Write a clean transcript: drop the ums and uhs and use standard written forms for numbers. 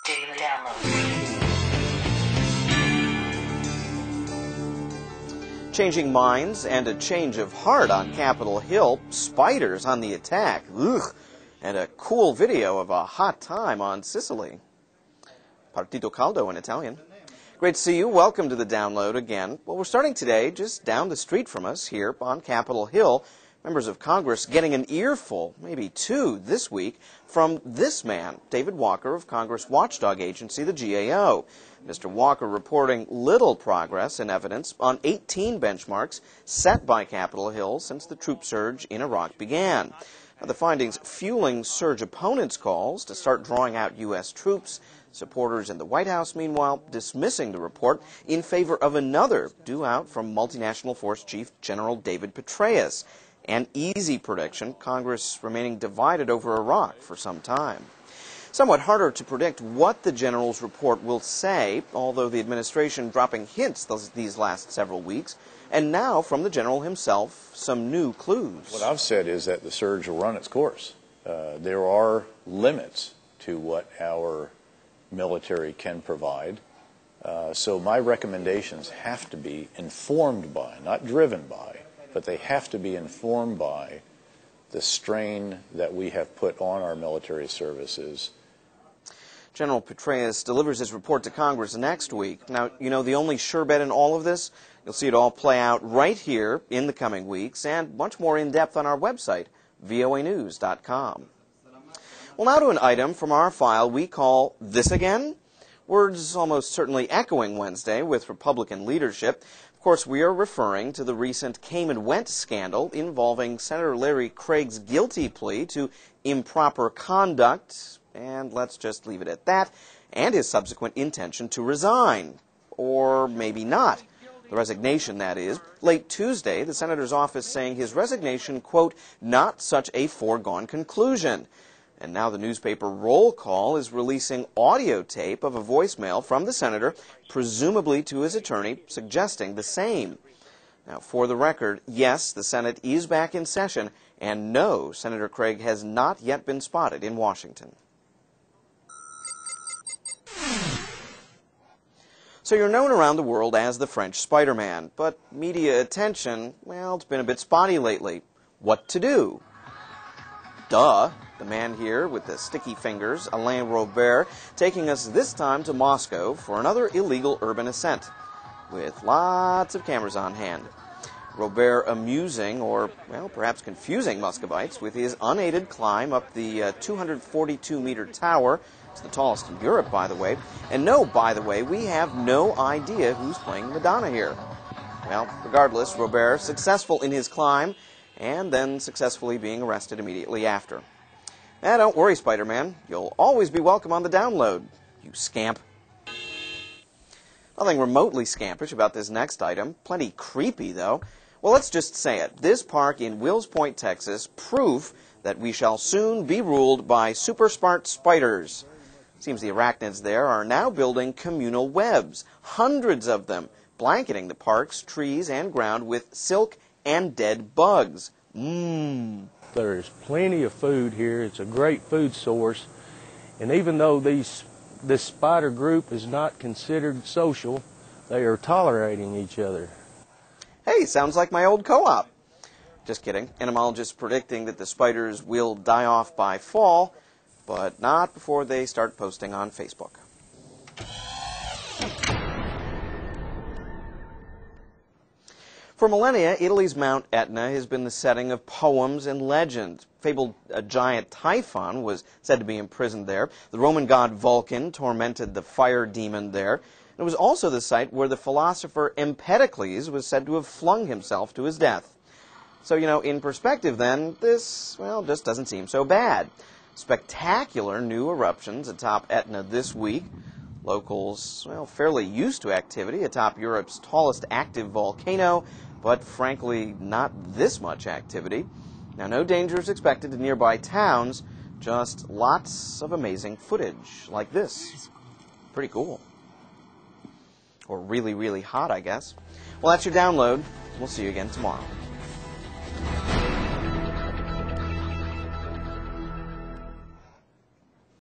Daily download. Changing minds and a change of heart on Capitol Hill, spiders on the attack, ugh, and a cool video of a hot time on Sicily. Partito caldo in Italian. Great to see you. Welcome to the download again. Well, we're starting today just down the street from us here on Capitol Hill. Members of Congress getting an earful, maybe two this week, from this man, David Walker of Congress watchdog agency, the GAO. Mr. Walker reporting little progress in evidence on 18 benchmarks set by Capitol Hill since the troop surge in Iraq began. Now, the findings fueling surge opponents' calls to start drawing out U.S. troops. Supporters in the White House, meanwhile, dismissing the report in favor of another due out from Multinational Force Chief General David Petraeus. An easy prediction, Congress remaining divided over Iraq for some time. Somewhat harder to predict what the general's report will say, although the administration dropping hints these last several weeks, and now from the general himself, some new clues. What I've said is that the surge will run its course. There are limits to what our military can provide. So my recommendations have to be informed by, not driven by, but they have to be informed by the strain that we have put on our military services. General Petraeus delivers his report to Congress next week. Now, you know, the only sure bet in all of this, you'll see it all play out right here in the coming weeks and much more in depth on our website, voanews.com. Well, now to an item from our file we call This Again? Words almost certainly echoing Wednesday with Republican leadership. Of course, we are referring to the recent Cayman-Went scandal involving Senator Larry Craig's guilty plea to improper conduct, and let's just leave it at that, and his subsequent intention to resign. Or maybe not. The resignation, that is. Late Tuesday, the senator's office saying his resignation, quote, not such a foregone conclusion. And now the newspaper Roll Call is releasing audio tape of a voicemail from the senator, presumably to his attorney, suggesting the same. Now, for the record, yes, the Senate is back in session, and no, Senator Craig has not yet been spotted in Washington. So you're known around the world as the French Spider-Man, but media attention, well, it's been a bit spotty lately. What to do? Duh. The man here with the sticky fingers, Alain Robert, taking us this time to Moscow for another illegal urban ascent, with lots of cameras on hand. Robert amusing, or, well, perhaps confusing Muscovites with his unaided climb up the 242-meter tower. It's the tallest in Europe, by the way. And no, by the way, we have no idea who's playing Madonna here. Well, regardless, Robert successful in his climb, and then successfully being arrested immediately after. Don't worry, Spider-Man. You'll always be welcome on the download, you scamp. Nothing remotely scampish about this next item. Plenty creepy, though. Well, let's just say it. This park in Wills Point, Texas, proof that we shall soon be ruled by super smart spiders. Seems the arachnids there are now building communal webs, hundreds of them, blanketing the park's trees and ground with silk and dead bugs. There's plenty of food here. It's a great food source. And even though this spider group is not considered social, they are tolerating each other. Hey, sounds like my old co-op. Just kidding. Entomologists predicting that the spiders will die off by fall, but not before they start posting on Facebook. For millennia, Italy's Mount Etna has been the setting of poems and legend. Fabled giant Typhon was said to be imprisoned there. The Roman god Vulcan tormented the fire demon there. And it was also the site where the philosopher Empedocles was said to have flung himself to his death. So, you know, in perspective then, this, well, just doesn't seem so bad. Spectacular new eruptions atop Etna this week. Locals, well, fairly used to activity atop Europe's tallest active volcano, but frankly, not this much activity. Now, no danger is expected to nearby towns, just lots of amazing footage like this. Pretty cool. Or really, really hot, I guess. Well, that's your download. We'll see you again tomorrow.